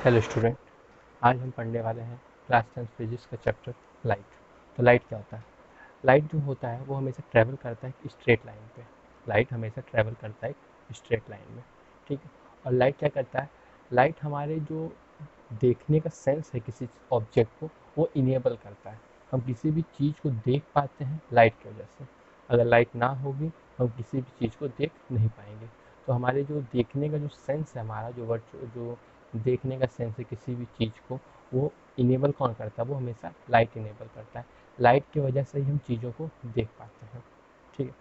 Hello student, आज हम पढ़ने वाले हैं क्लास 10 फिजिक्स का चैप्टर लाइट। तो लाइट क्या होता है? लाइट जो होता है वो हमेशा ट्रैवल करता है एक स्ट्रेट लाइन पे। लाइट हमेशा ट्रैवल करता है एक स्ट्रेट लाइन में, ठीक है। और लाइट क्या करता है? लाइट हमारे जो देखने का सेंस है किसी ऑब्जेक्ट को वो इनेबल करता है। हम किसी भी चीज़ को देख पाते हैं लाइट की वजह से। अगर लाइट ना होगी हम किसी भी चीज़ को देख नहीं पाएंगे। तो हमारे जो देखने का जो सेंस है, हमारा जो देखने का सेंस है किसी भी चीज़ को, वो इनेबल कौन करता है? वो हमेशा लाइट इनेबल करता है। लाइट की वजह से ही हम चीज़ों को देख पाते हैं, ठीक है।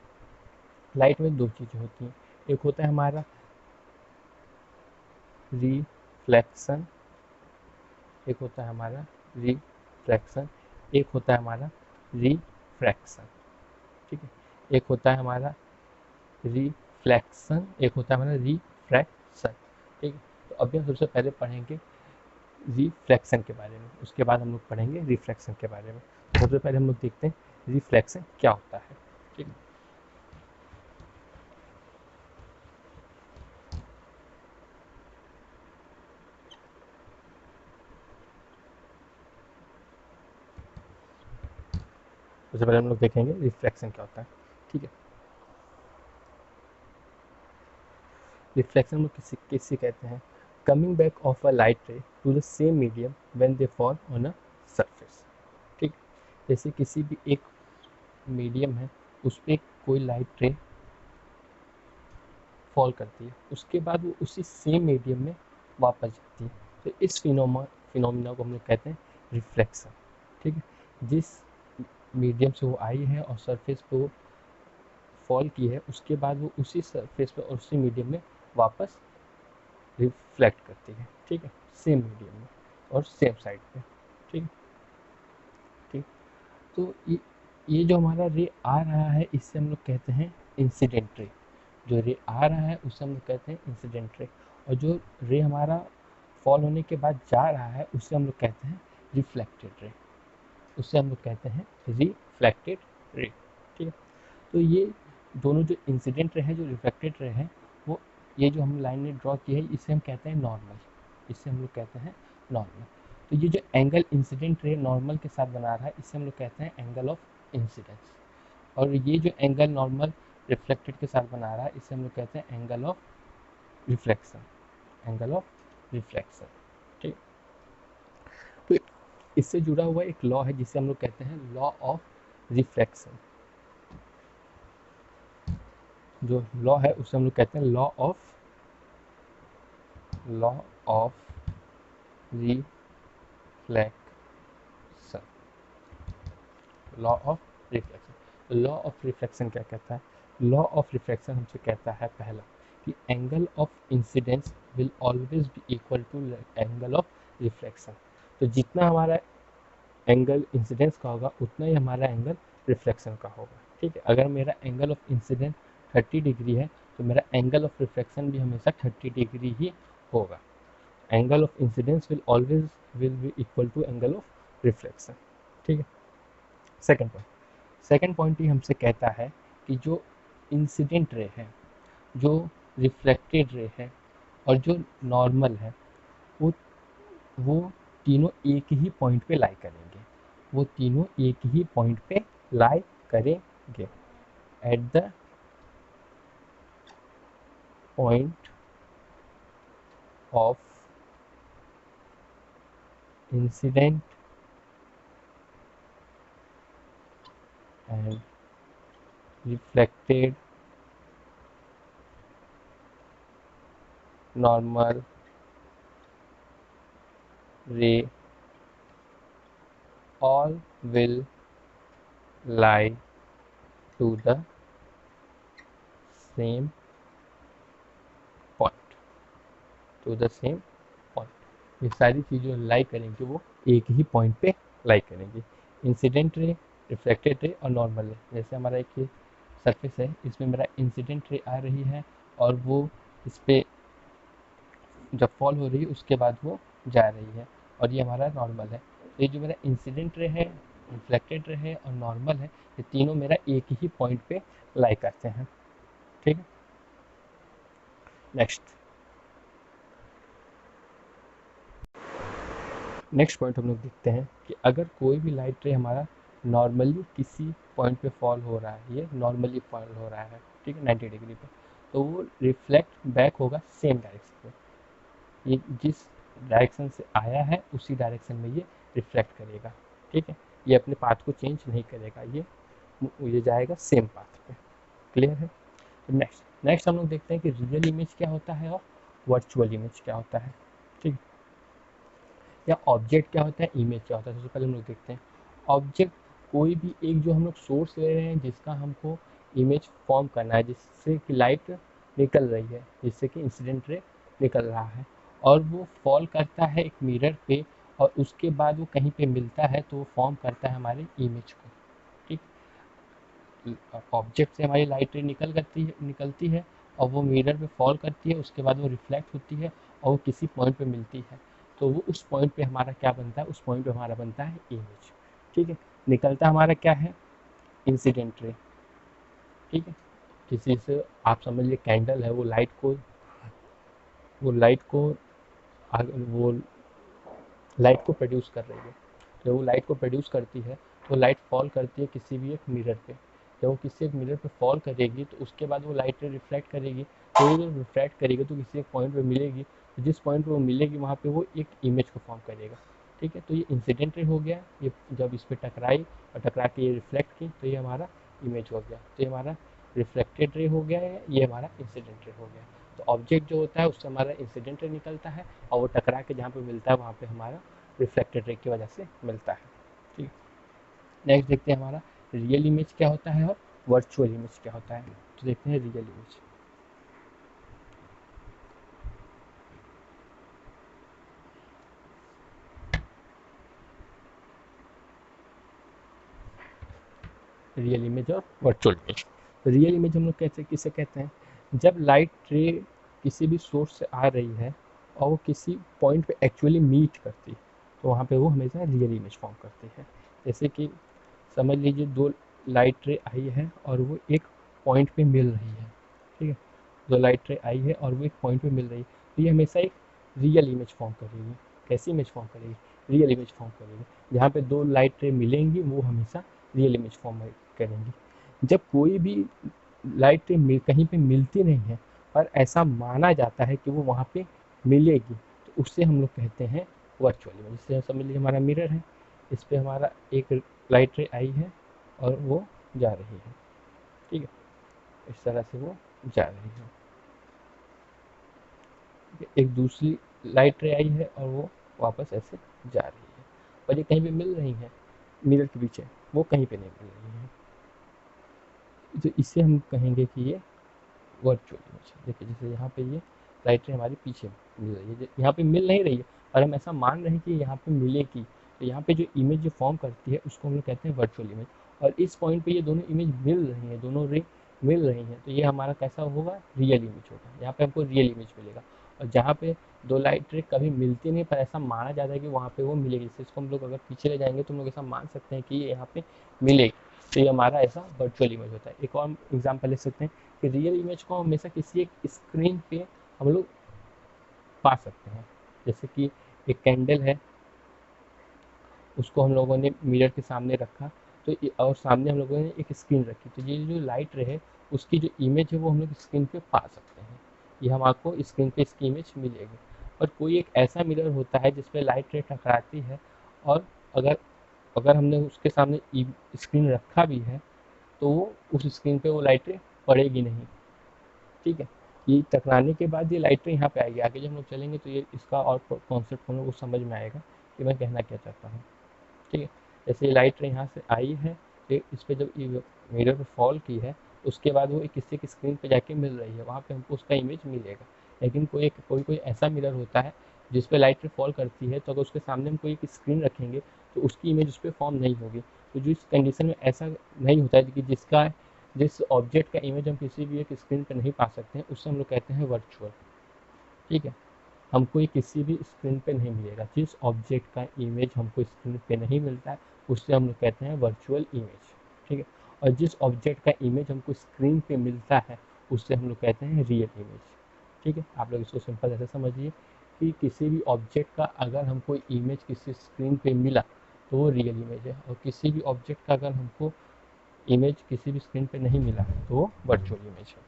लाइट में दो चीज़ें होती हैं, एक होता है हमारा रिफ्लेक्शन, एक होता है हमारा रिफ्लेक्शन, एक होता है हमारा रिफ्रैक्शन, ठीक है। एक होता है हमारा रिफ्लेक्शन, एक होता है हमारा रिफ्रैक्शन, ठीक है। तो अभी हम सबसे पहले पढ़ेंगे रिफ्लेक्शन के बारे में, उसके बाद हम लोग पढ़ेंगे रिफ्रैक्शन के बारे में। तो सबसे पहले हम लोग देखते हैं रिफ्लेक्शन क्या होता है, ठीक है। सबसे पहले हम लोग देखेंगे रिफ्लेक्शन क्या होता है, ठीक है। रिफ्लेक्शन में किसी कहते हैं coming back of a light ray to the same medium when they fall on a surface, ठीक। जैसे किसी भी एक मीडियम है, उस पर कोई लाइट रे फॉल करती है, उसके बाद वो उसी सेम मीडियम में वापस जाती है। तो इस फिनोमिना को हम लोग कहते हैं रिफ्लेक्शन, ठीक है। जिस मीडियम से वो आई है और सरफेस पे वो फॉल की है, उसके बाद वो उसी सरफेस पे और उसी मीडियम में वापस रिफ्लेक्ट करती है, ठीक है, सेम मीडियम में और सेम साइड पे, ठीक है, ठीक। तो ये जो हमारा रे आ रहा है इससे हम लोग कहते हैं इंसिडेंट रे। जो रे आ रहा है उससे हम लोग कहते हैं इंसिडेंट रे, और जो रे हमारा फॉल होने के बाद जा रहा है उससे हम लोग कहते हैं रिफ्लेक्टेड रे, उससे हम लोग कहते हैं रिफ्लेक्टेड रे, ठीक है। तो ये दोनों जो इंसिडेंट रे है, जो रिफ्लेक्टेड रे है, वो ये जो हम लाइन ने ड्रॉ की है इसे हम कहते हैं नॉर्मल, इससे हम लोग कहते हैं नॉर्मल। तो ये जो एंगल इंसिडेंट रे नॉर्मल के साथ बना रहा है इसे हम लोग कहते हैं एंगल ऑफ इंसिडेंस, और ये जो एंगल नॉर्मल रिफ्लेक्टेड के साथ बना रहा है इसे हम लोग कहते हैं angle of reflection, angle of reflection, ठीक। तो इससे जुड़ा हुआ एक लॉ है जिसे हम लोग कहते हैं लॉ ऑफ रिफ्लेक्शन। जो लॉ है उसे हम लोग कहते हैं law of reflection, law of reflection. Law of reflection क्या कहता है? लॉ ऑफ रिफ्लेक्शन हमसे कहता है पहला कि angle of incidence will always be equal to angle of reflection. तो जितना हमारा एंगल इंसिडेंस का होगा उतना ही हमारा एंगल रिफ्लेक्शन का होगा, ठीक है। अगर मेरा एंगल ऑफ इंसिडेंस 30 डिग्री है तो मेरा एंगल ऑफ रिफ्लेक्शन भी हमेशा 30 डिग्री ही होगा। Angle of incidence will be equal to angle of reflection, ठीक है। सेकंड पॉइंट ही हमसे कहता है कि जो इंसिडेंट रे है, जो रिफ्लेक्टेड रे है और जो नॉर्मल है, वो वो तीनों एक ही पॉइंट पे लाई करेंगे, वो तीनों एक ही पॉइंट पे लाई करेंगे at the point of incident and reflected normal रे all will lie to the same point, to the same point। ये सारी चीज़ें लाई करेंगे वो एक ही पॉइंट पे लाई करेंगे। इंसिडेंट रे, रिफ्लेक्टेड रे और नॉर्मल रे। जैसे हमारा एक ये सरफेस है, इसमें मेरा इंसिडेंट रे आ रही है और वो इस पर जब फॉल हो रही है उसके बाद वो जा रही है, और ये हमारा नॉर्मल है। तो ये जो मेरा इंसिडेंट रे है, रिफ्लेक्टेड रे है और नॉर्मल है, ये तीनों मेरा एक ही पॉइंट पे लाई करते हैं, ठीक है। नेक्स्ट, नेक्स्ट पॉइंट हम लोग देखते हैं कि अगर कोई भी लाइट रे हमारा नॉर्मली किसी पॉइंट पे फॉल हो रहा है, ये नॉर्मली फॉल हो रहा है, ठीक है, 90 डिग्री पे, तो वो रिफ्लेक्ट बैक होगा सेम डायरेक्शन में। ये जिस डायरेक्शन से आया है उसी डायरेक्शन में ये रिफ्लेक्ट करेगा, ठीक है। ये अपने पाथ को चेंज नहीं करेगा, ये जाएगा सेम पाथ पे। क्लियर है? तो नेक्स्ट हम लोग देखते हैं कि रियल इमेज क्या होता है और वर्चुअल इमेज क्या होता है, ठीक। या ऑब्जेक्ट क्या होता है, इमेज क्या होता है। सबसे पहले हम लोग देखते हैं ऑब्जेक्ट, कोई भी एक जो हम लोग सोर्स ले रहे हैं जिसका हमको इमेज फॉर्म करना है, जिससे कि लाइट निकल रही है, जिससे कि इंसिडेंट रे निकल रहा है, और वो फॉल करता है एक मिरर पे, और उसके बाद वो कहीं पे मिलता है तो वो फॉर्म करता है हमारे इमेज को, ठीक। ऑब्जेक्ट से हमारी लाइट रे निकलती है और वो मिरर पे फॉल करती है, उसके बाद वो रिफ्लेक्ट होती है और वो किसी पॉइंट पे मिलती है, तो वो उस पॉइंट पे हमारा क्या बनता है, उस पॉइंट पे हमारा बनता है इमेज, ठीक है। निकलता हमारा क्या है, इंसिडेंट रे, ठीक है। किसी से आप समझ लीजिए कैंडल है, वो लाइट को प्रोड्यूस कर रही है। जब वो लाइट को प्रोड्यूस करती है तो लाइट फॉल करती है किसी भी एक मिरर पे। जब वो किसी एक मिरर पे फॉल करेगी तो उसके बाद वो लाइट रिफ्लेक्ट करेगी, तो ये जब रिफ्लेक्ट करेगी तो किसी एक पॉइंट पे मिलेगी, तो जिस पॉइंट पे वो मिलेगी वहाँ पे वो एक इमेज को फॉर्म करेगा, ठीक है। तो ये इंसिडेंट रे हो गया, ये जब इस पर टकराई और टकरा के ये रिफ्लेक्ट की तो ये हमारा इमेज हो गया, तो ये हमारा रिफ्लेक्टेड रे हो गया है, ये हमारा इंसिडेंट रे हो गया। तो ऑब्जेक्ट जो होता है उससे हमारा इंसिडेंट रे निकलता है, और वो टकरा के जहाँ पे मिलता है वहाँ पे हमारा रिफ्लेक्टेड रे की वजह से मिलता है, ठीक। नेक्स्ट देखते हैं हमारा रियल इमेज क्या होता है और वर्चुअल इमेज क्या होता है। तो देखते हैं रियल इमेज। रियल इमेज और वर्चुअल इमेज। रियल इमेज हम लोग कैसे किसे कहते हैं, जब लाइट रे किसी भी सोर्स से आ रही है और वो किसी पॉइंट पे एक्चुअली मीट करती है, तो वहाँ पे वो हमेशा रियल इमेज फॉर्म करती है। जैसे कि समझ लीजिए दो लाइट रे आई है और वो एक पॉइंट पे मिल रही है, ठीक है। दो लाइट रे आई है और वो एक पॉइंट पे मिल रही है, तो ये हमेशा एक रियल इमेज फॉर्म करेगी। कैसी इमेज फॉर्म करेगी, रियल इमेज फॉर्म करेगी। जहाँ पे दो लाइट रे मिलेंगी वो हमेशा रियल इमेज फॉर्म करेंगी। जब कोई भी लाइट रे कहीं पे मिलती नहीं है और ऐसा माना जाता है कि वो वहाँ पे मिलेगी, तो उससे हम लोग कहते हैं वर्चुअल इमेज। जैसे समझ लीजिए हमारा मिरर है, इस पे हमारा एक लाइट रे आई है और वो जा रही है, ठीक है, इस तरह से वो जा रही है। एक दूसरी लाइट रे आई है और वो वापस ऐसे जा रही है, और ये कहीं पे मिल रही है मिरर के पीछे, वो कहीं पे नहीं मिल रही है, तो इसे हम कहेंगे कि ये वर्चुअल इमेज। देखिए जैसे यहाँ पे ये लाइट रे हमारे पीछे मिल रही है, यहाँ पे मिल नहीं रही है और हम ऐसा मान रहे हैं कि यहाँ पे मिलेगी, तो यहाँ पे जो इमेज जो फॉर्म करती है उसको हम लोग कहते हैं वर्चुअल इमेज। और इस पॉइंट पे ये दोनों इमेज मिल रही हैं, दोनों रे मिल रही हैं, तो ये हमारा कैसा होगा, रियल इमेज होगा। यहाँ पे हमको रियल इमेज मिलेगा। और जहाँ पे दो लाइट रे कभी मिलती नहीं पर ऐसा माना जाता है कि वहाँ पे वो मिलेगी, जैसे इसको हम लोग अगर पीछे ले जाएंगे तो हम लोग ऐसा मान सकते हैं कि ये यहाँ पे मिलेगी, तो ये हमारा ऐसा वर्चुअल इमेज होता है। एक और एग्जाम्पल ले सकते हैं कि रियल इमेज को हमेशा किसी एक स्क्रीन पे हम लोग पा सकते हैं। जैसे कि एक कैंडल है, उसको हम लोगों ने मिरर के सामने रखा, तो और सामने हम लोगों ने एक स्क्रीन रखी, तो ये जो लाइट रे है उसकी जो इमेज है वो हम लोग स्क्रीन पे पा सकते हैं। ये हमको स्क्रीन पे इसकी इमेज मिलेगी। और कोई एक ऐसा मिरर होता है जिसपे लाइट रे टकराती है, और अगर अगर हमने उसके सामने स्क्रीन रखा भी है तो वो उस स्क्रीन पे वो लाइट रे पड़ेगी नहीं, ठीक है। ये टकराने के बाद ये लाइटें यहाँ पे आएगी, आगे जब हम लोग चलेंगे तो ये इसका और कॉन्सेप्ट हम लोग को समझ में आएगा कि मैं कहना क्या चाहता हूँ, ठीक है। जैसे ये लाइट यहाँ से आई है, फिर इस पर जब मिरर पे फॉल की है, उसके बाद वो किसी की स्क्रीन पे जाके मिल रही है, वहाँ पे हमको उसका इमेज मिलेगा। लेकिन कोई ऐसा मिरर होता है जिस पे लाइट फॉल करती है, तो अगर उसके सामने हम कोई एक स्क्रीन रखेंगे तो उसकी इमेज उस पर फॉर्म नहीं होगी। तो जिस कंडीशन में ऐसा नहीं होता है कि जिस ऑब्जेक्ट का इमेज हम किसी भी एक स्क्रीन पर नहीं पा सकते हैं, उससे हम लोग कहते हैं वर्चुअल, ठीक है। हमको ये किसी भी स्क्रीन पे नहीं मिलेगा, जिस ऑब्जेक्ट का इमेज हमको स्क्रीन पे नहीं मिलता है उससे हम लोग कहते हैं वर्चुअल इमेज, ठीक है। और जिस ऑब्जेक्ट का इमेज हमको स्क्रीन पे मिलता है उससे हम लोग कहते हैं रियल इमेज, ठीक है। आप लोग इसको सिंपल ऐसे समझिए कि किसी भी ऑब्जेक्ट का अगर हमको इमेज किसी स्क्रीन पे मिला तो वो रियल इमेज है, और किसी भी ऑब्जेक्ट का अगर हमको इमेज किसी भी स्क्रीन पे नहीं मिला तो वो वर्चुअल इमेज है।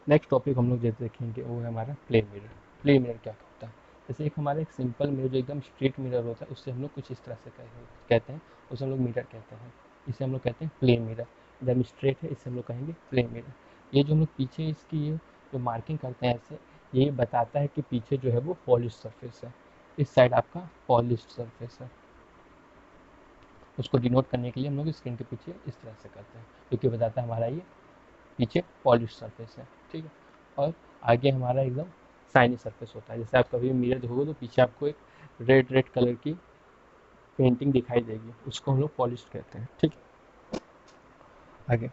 नेक्स्ट टॉपिक हम लोग जैसे देखेंगे वो है हमारा प्लेन मिरर। प्लेन मिरर क्या होता है? जैसे एक हमारा एक सिंपल मिरर जो एकदम स्ट्रेट मिरर होता है, उससे हम लोग कुछ इस तरह से कहते हैं, उसे हम लोग मिरर कहते हैं। इसे हम लोग कहते हैं प्लेन मिरर। एकदम स्ट्रेट है, इसे हम लोग कहेंगे प्लेन मिरर। ये जो हम लोग पीछे इसकी ये जो मार्किंग करते हैं ऐसे, ये बताता है कि पीछे जो है वो पॉलिश सरफेस है, इस साइड आपका पॉलिश सरफेस है। उसको डिनोट करने के लिए हम लोग स्क्रीन के पीछे इस तरह से करते हैं, क्योंकि बताता है हमारा ये पीछे पॉलिश सरफेस है, ठीक है। और आगे हमारा एकदम शाइनी सरफेस होता है। जैसे आप कभी मिरर देखोगे तो पीछे आपको एक रेड रेड कलर की पेंटिंग दिखाई देगी, उसको हम लोग पॉलिश कहते हैं, ठीक है। आगे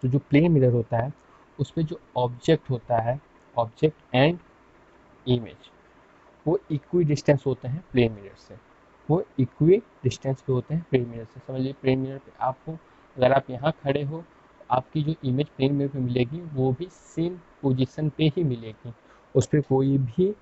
तो जो प्लेन मिरर होता है उस पर जो ऑब्जेक्ट होता है, ऑब्जेक्ट एंड इमेज, वो इक्वी डिस्टेंस होते हैं प्लेन मिरर से। वो इक्वी डिस्टेंस पे होते हैं प्लेन मिरर से। समझ लीजिए प्लेन मिरर पे आपको, अगर आप यहाँ खड़े हो, आपकी जो इमेज प्लेन मिरर पे मिलेगी वो भी सेम पोजीशन पे ही मिलेगी, उस पर कोई भी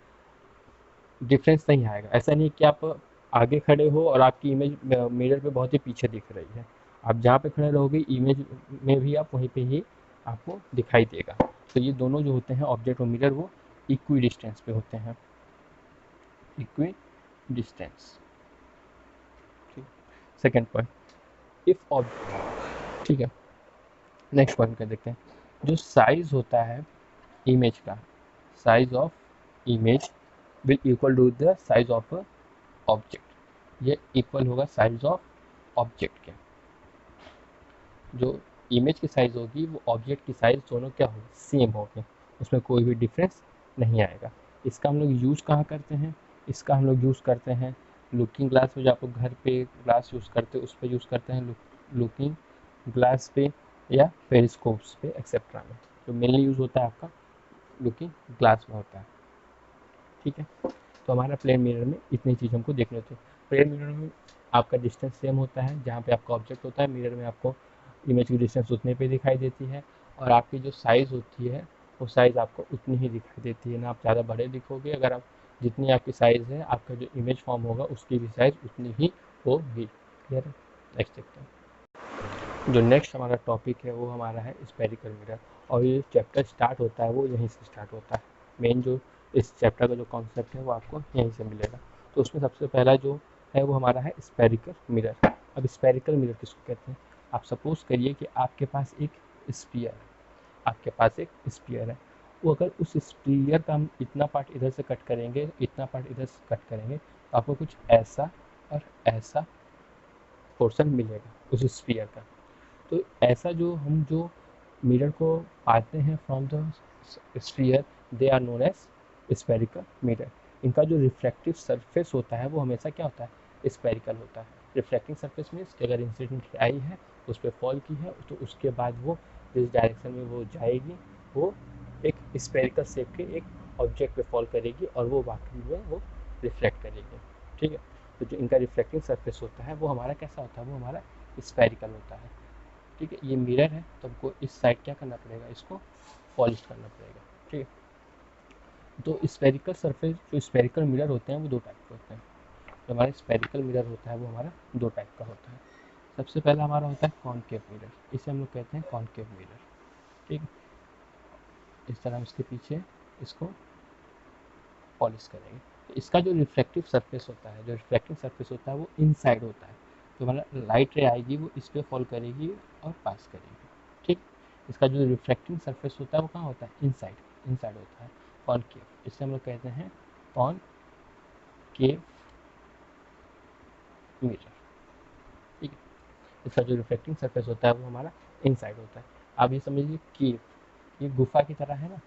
डिफरेंस नहीं आएगा। ऐसा नहीं कि आप आगे खड़े हो और आपकी इमेज मिरर पे बहुत ही पीछे दिख रही है, आप जहाँ पे खड़े रहोगे इमेज में भी आप वहीं पे ही आपको दिखाई देगा। तो ये दोनों जो होते हैं ऑब्जेक्ट और मिरर, वो इक्वी डिस्टेंस पे होते हैं, equi distance. Second point, if object, ठीक है। नेक्स्ट पॉइंट कर देखते हैं, जो साइज होता है इमेज का, size of image will equal to the size of object. ये इक्वल होगा साइज ऑफ ऑब्जेक्ट के। जो इमेज की साइज होगी वो ऑब्जेक्ट की साइज दोनों क्या होगी, सेम होगी, उसमें कोई भी डिफरेंस नहीं आएगा। इसका हम लोग यूज़ कहाँ करते हैं? इसका हम लोग यूज़ करते हैं लुकिंग ग्लास में, जो आप लोग घर पे ग्लास यूज़ करते हैं उस पर यूज़ करते हैं, लुकिंग ग्लास पे या पेरिस्कोप्स पे एक्सेट्रा में। जो मेनली यूज़ होता है आपका लुकिंग ग्लास में होता है, ठीक है। तो हमारा प्लेन मिरर में इतनी चीज़ हमको देखनी होती है। प्लेन मिरर में आपका डिस्टेंस सेम होता है, जहाँ पे आपका ऑब्जेक्ट होता है मिरर में आपको इमेज की डिस्टेंस उतने पे दिखाई देती है, और आपकी जो साइज़ होती है वो साइज़ आपको उतनी ही दिखाई देती है। ना आप ज़्यादा बड़े दिखोगे, अगर आप जितनी आपकी साइज़ है आपका जो इमेज फॉर्म होगा उसकी भी साइज़ उतनी ही होगी। क्लियर है? नेक्स्ट देखते हैं। जो नेक्स्ट हमारा टॉपिक है वो हमारा है स्पेरिकल मिरर, और ये चैप्टर स्टार्ट होता है वो यहीं से स्टार्ट होता है। मेन जो इस चैप्टर का जो कॉन्सेप्ट है वो आपको यहीं से मिलेगा। तो उसमें सबसे पहला जो है वो हमारा है स्पेरिकल मिरर। अब स्पेरिकल मिरर किसको कहते हैं? आप सपोज करिए कि आपके पास एक स्फीयर है, आपके पास एक स्फीयर है, वो अगर उस स्फीयर का हम इतना पार्ट इधर से कट करेंगे, इतना पार्ट इधर से कट करेंगे, तो आपको कुछ ऐसा और ऐसा पोर्शन मिलेगा उस स्फीयर का। तो ऐसा जो मिरर को पाते हैं from the sphere, they are known as spherical mirror. इनका जो रिफ्रैक्टिव सरफेस होता है वो हमेशा क्या होता है, स्पेरिकल होता है। रिफ्रैक्टिंग सरफेस मीन्स कि अगर इंसिडेंट आई है, उस पर फॉल की है, तो उसके बाद वो जिस डायरेक्शन में वो जाएगी वो एक स्पेरिकल शेप के एक ऑब्जेक्ट पे फॉल करेगी, और वो वाकई में वो रिफ्लेक्ट करेगी, ठीक है। तो जो इनका रिफ्लेक्टिंग सरफेस होता है वो हमारा कैसा होता है, वो हमारा स्पेरिकल होता है, ठीक है। ये मिरर है तो हमको इस साइड क्या करना पड़ेगा, इसको पॉलिश करना पड़ेगा, ठीक है। तो स्पेरिकल सरफेस, जो स्पेरिकल मिरर होते हैं वो दो टाइप के होते हैं। जो हमारा स्पेरिकल मिरर होता है वो हमारा दो टाइप का होता है। सबसे पहला हमारा होता है कॉनकेव मिरर, इसे हम लोग कहते हैं कॉनकेव मिरर, ठीक है। इस तरह हम इसके पीछे इसको पॉलिश करेंगे, तो इसका जो रिफ्लेक्टिव सरफेस होता है, जो रिफ्लेक्टिंग सरफेस होता है वो इनसाइड होता है। तो हमारा लाइट रे आएगी वो इस पर फॉल करेगी और पास करेगी, ठीक। इसका जो रिफ्लेक्टिंग सरफेस होता है वो कहाँ होता है, इनसाइड, इनसाइड होता है, कॉनकेव। इसे हम लोग कहते हैं कॉनकेव मिरर, ठीक है। इसका जो रिफ्लेक्टिंग सरफेस होता है वो हमारा इनसाइड होता है। आप ये समझिए केव, ये गुफा की तरह है ना,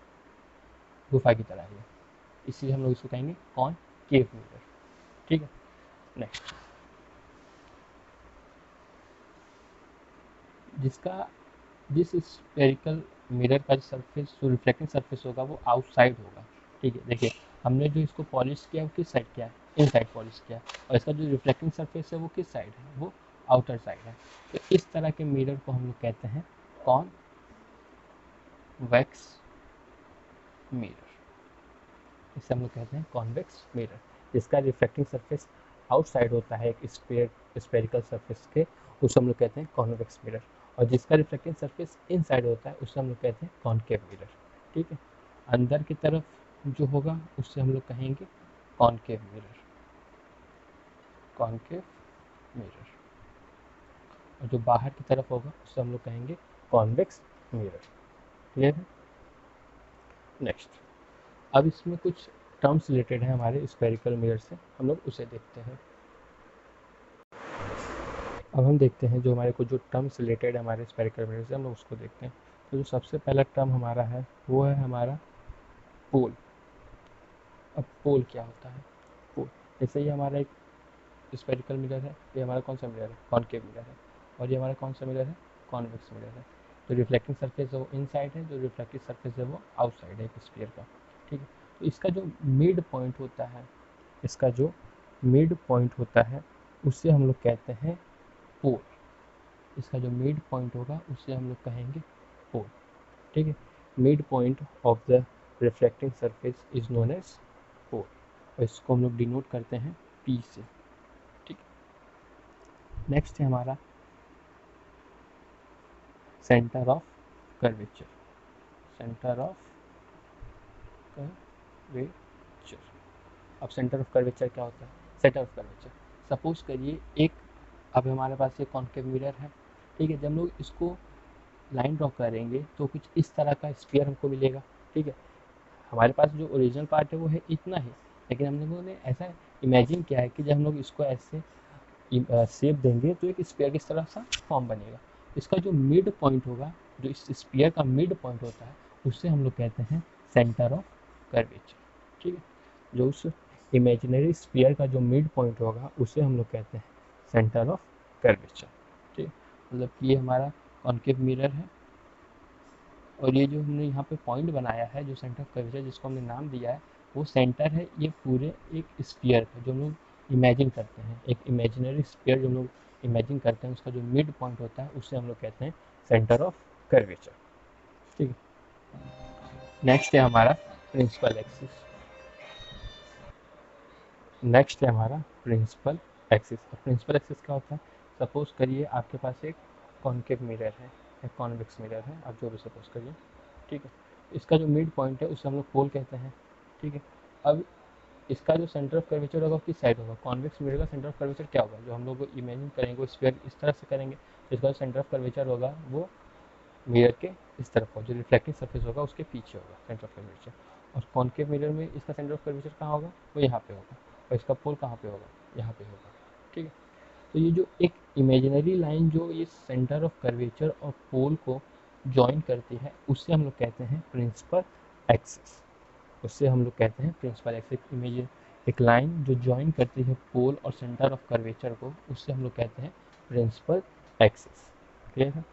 गुफा की तरह है, इसलिए हम लोग इसको कहेंगे कॉनकेव मिरर, ठीक है। नेक्स्ट, जिसका जिस स्फेरिकल मिरर का सरफेस, जो रिफ्लेक्टिंग सरफेस होगा वो आउटसाइड होगा, ठीक है। देखिए हमने जो इसको पॉलिश किया वो किस साइड किया है, इन साइड पॉलिश किया, और इसका जो रिफ्लेक्टिंग सरफेस है वो किस साइड है, वो आउटर साइड है। तो इस तरह के मिरर को हम लोग कहते हैं कॉन्वेक्स मिरर, इसे हम लोग कहते हैं कॉन्वेक्स मिरर, जिसका रिफ्लेक्टिंग सरफेस आउटसाइड होता है एक स्फेरिकल सरफेस के, उसे हम लोग कहते हैं कॉन्वेक्स मिरर, और जिसका रिफ्लेक्टिंग सरफेस इनसाइड होता है उसे हम लोग कहते हैं कॉनकेव मिरर। ठीक है, अंदर की तरफ जो होगा उससे हम लोग कहेंगे कॉनकेव मिरर, कॉनकेव मिरर, और जो बाहर की तरफ होगा उससे हम लोग कहेंगे कॉन्वेक्स मिरर। क्लियर है? नेक्स्ट, अब इसमें कुछ टर्म्स रिलेटेड है हमारे स्फेरिकल मिरर से, हम लोग उसे देखते हैं। अब हम देखते हैं जो हमारे को जो टर्म्स रिलेटेड है हमारे स्फेरिकल मिरर से, हम लोग उसको देखते हैं। तो जो सबसे पहला टर्म हमारा है वो है हमारा पोल। अब पोल क्या होता है? पोल, जैसे ये हमारा एक स्फेरिकल मिरर है, ये हमारा कौन सा मिरर है? कॉनकेव मिरर है, और ये हमारा कौन सा मिरर है? कॉन्वेक्स मिरर है। जो रिफ्लेक्टिंग सरफेस है वो इनसाइड है, जो रिफ्लेक्टिव सरफेस है वो आउटसाइड है एक स्फीयर का। ठीक है, तो इसका जो मिड पॉइंट होता है, इसका जो मिड पॉइंट होता है उससे हम लोग कहते हैं पोल। इसका जो मिड पॉइंट होगा उससे हम लोग कहेंगे पोल। ठीक है, mid point of the reflecting surface is known as pole, और इसको हम लोग डिनोट करते हैं पी से। ठीक, नेक्स्ट है हमारा centre of curvature, centre of curvature. अब सेंटर ऑफ कर्वेचर क्या होता है? सेंटर ऑफ कर्वेचर, सपोज करिए एक, अब हमारे पास ये कॉनकेव मिरर है। ठीक है, जब हम लोग इसको लाइन ड्रॉ करेंगे तो कुछ इस तरह का स्फीयर हमको मिलेगा। ठीक है, हमारे पास जो ओरिजिनल पार्ट है वो है इतना ही, लेकिन हम लोगों ने ऐसा इमेजिन किया है कि जब हम लोग इसको ऐसे शेप देंगे तो एक स्फीयर की तरह सा फॉर्म बनेगा। इसका जो मिड पॉइंट होगा, जो इस स्फीयर का मिड पॉइंट होता है, उससे हम लोग कहते हैं सेंटर ऑफ कर्वेचर। ठीक है, जो उस इमेजिनरी स्फीयर का जो मिड पॉइंट होगा उसे हम लोग कहते हैं सेंटर ऑफ कर्वेचर। ठीक है, मतलब कि ये हमारा कॉनकेव मिरर है, और ये जो हमने यहाँ पे पॉइंट बनाया है जो सेंटर ऑफ कर्वेचर जिसको हमने नाम दिया है, वो सेंटर है ये पूरे एक स्फीयर का, जो हम लोग इमेजिन करते हैं एक इमेजिनरी स्फीयर जो हम लोग इमेजिन करते हैं, उसका जो मिड पॉइंट होता है उससे हम लोग कहते हैं सेंटर ऑफ कर्वेचर। ठीक है, नेक्स्ट है हमारा प्रिंसिपल एक्सिस। नेक्स्ट है हमारा प्रिंसिपल एक्सिस। प्रिंसिपल एक्सिस क्या होता है? सपोज करिए आपके पास एक कॉनकेव मिरर है, एक कॉन्वेक्स मिरर है, आप जो भी सपोज करिए। ठीक है, इसका जो मिड पॉइंट है उसे हम लोग पोल कहते हैं। ठीक है, अब इसका जो सेंटर ऑफ कर्वेचर होगा किस साइड होगा? कॉन्वेक्स मिरर का सेंटर ऑफ कर्वेचर क्या होगा? जो हम लोग इमेजिन करेंगे वो स्फीयर इस तरह से करेंगे, इसका जो सेंटर ऑफ कर्वेचर होगा वो मिरर के इस तरफ हो, जो रिफ्लेक्टिंग सरफेस होगा उसके पीछे होगा सेंटर ऑफ कर्वेचर। और कॉनकेव मिरर में इसका सेंटर ऑफ कर्वेचर कहाँ होगा? वो यहाँ पे होगा, और इसका पोल कहाँ पे होगा? यहाँ पे होगा। ठीक है, तो ये जो एक इमेजिनरी लाइन जो ये सेंटर ऑफ कर्वेचर और पोल को ज्वाइन करती है उससे हम लोग कहते हैं प्रिंसिपल एक्सिस। उससे हम लोग कहते हैं प्रिंसिपल एक्सिस। इमेज एक लाइन जो ज्वाइन करती है पोल और सेंटर ऑफ कर्वेचर को, उससे हम लोग कहते हैं प्रिंसिपल एक्सिस। क्लियर है?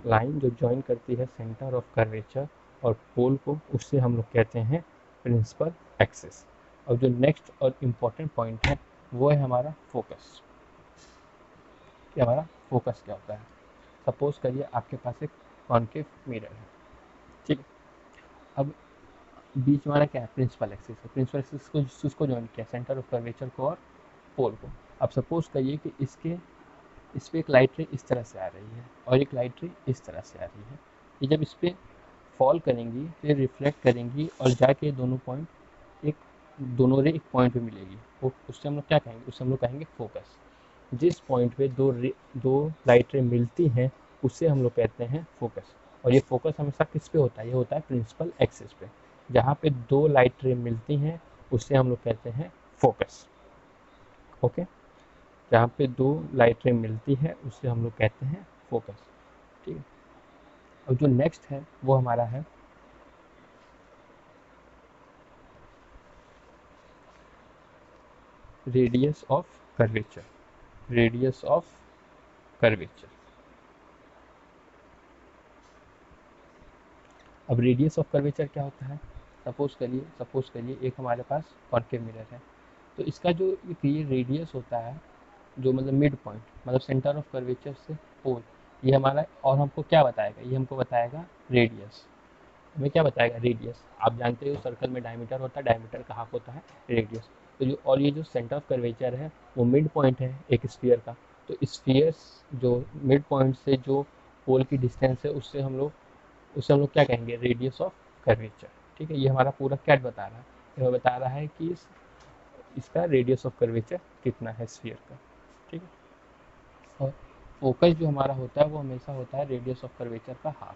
लाइन जो ज्वाइन करती है सेंटर ऑफ कर्वेचर और पोल को, उससे हम लोग कहते हैं प्रिंसिपल एक्सिस। और जो नेक्स्ट और इम्पॉर्टेंट पॉइंट है वो है हमारा फोकस। कि हमारा फोकस क्या होता है? सपोज करिए आपके पास एक कॉनकेव मिरर है। ठीक है, अब बीच में हमारा क्या है? प्रिंसिपल एक्सिस है। प्रिंसिपल एक्सिस को जिसको ज्वाइन किया, सेंटर ऑफ कर्वेचर को और पोल को। अब सपोज करिए कि इस पर एक लाइट रे इस तरह से आ रही है और एक लाइट रे इस तरह से आ रही है। ये जब इस पर फॉल करेंगी फिर रिफ्लेक्ट करेंगी और जाके दोनों पॉइंट एक दोनों रे एक पॉइंट पे मिलेगी, वो उससे हम लोग क्या कहेंगे? उससे हम लोग कहेंगे फोकस। जिस पॉइंट पे दो लाइट रे मिलती हैं उससे हम लोग कहते हैं फोकस। और ये फोकस हमेशा किस पे होता है? ये होता है प्रिंसिपल एक्सिस पे। जहाँ पे दो लाइट रे मिलती हैं उससे हम लोग कहते हैं फोकस। ओके, जहाँ पे दो लाइट रे मिलती है उससे हम लोग कहते हैं फोकस। ठीक है, और जो नेक्स्ट है वो हमारा है radius of curvature. Radius of curvature. अब रेडियस ऑफ कर्वेचर क्या होता है? सपोज करिए एक हमारे पास कॉनकेव मिरर है, तो इसका जो ये रेडियस होता है, जो मतलब मिड पॉइंट, मतलब सेंटर ऑफ कर्वेचर से पोल, ये हमारा और हमको क्या बताएगा? ये हमको बताएगा रेडियस। हमें क्या बताएगा, रेडियस। आप जानते हो सर्कल में डायमीटर होता है, डायमीटर का हाफ होता है रेडियस। तो जो, और ये जो सेंटर ऑफ कर्वेचर है वो मिड पॉइंट है एक स्फीयर का। तो स्फीयर जो मिड पॉइंट से जो पोल की डिस्टेंस है उससे हम लोग क्या कहेंगे, रेडियस ऑफ कर्वेचर। ठीक है, ये हमारा पूरा क्या बता रहा है, ये बता रहा है कि इसका रेडियस ऑफ कर्वेचर कितना है स्फीयर का। ठीक है, और फोकस जो हमारा होता है वो हमेशा होता है रेडियस ऑफ कर्वेचर का half.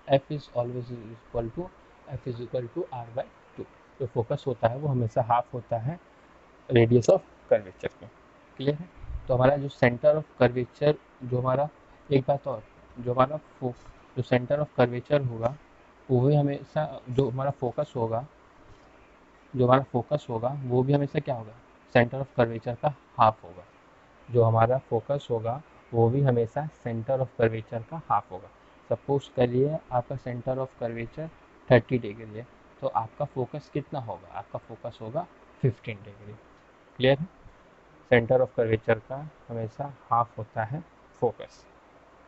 F is always equal to F is equal to R by two. जो फोकस होता है वो हमेशा हाफ होता है रेडियस ऑफ कर्वेचर के। क्लियर है। तो हमारा जो सेंटर ऑफ कर्वेचर, जो हमारा, एक बात और, जो हमारा जो सेंटर ऑफ कर्वेचर होगा वो भी हमेशा, जो हमारा फोकस होगा, जो हमारा फोकस होगा वो भी हमेशा क्या होगा, सेंटर ऑफ कर्वेचर का हाफ होगा। जो हमारा फोकस होगा वो भी हमेशा सेंटर ऑफ कर्वेचर का हाफ होगा। सपोज करिए आपका सेंटर ऑफ कर्वेचर 30 डिग्री है, तो आपका फोकस कितना होगा, आपका फोकस होगा 15 डिग्री। क्लियर है। सेंटर ऑफ कर्वेचर का हमेशा हाफ होता है फोकस।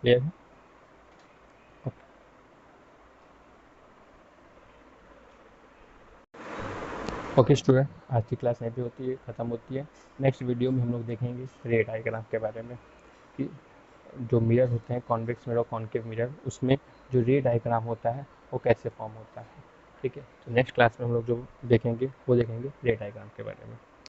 क्लियर है। ओके स्टूडेंट, आज की क्लास यहीं पे होती है, ख़त्म होती है। नेक्स्ट वीडियो में हम लोग देखेंगे रे डायग्राम के बारे में, कि जो मिरर होते हैं, कॉन्वेक्स मिरर, कॉन्केव मिरर, उसमें जो रे डायग्राम होता है वो कैसे फॉर्म होता है। ठीक है, तो नेक्स्ट क्लास में हम लोग जो देखेंगे वो देखेंगे रे डायग्राम के बारे में।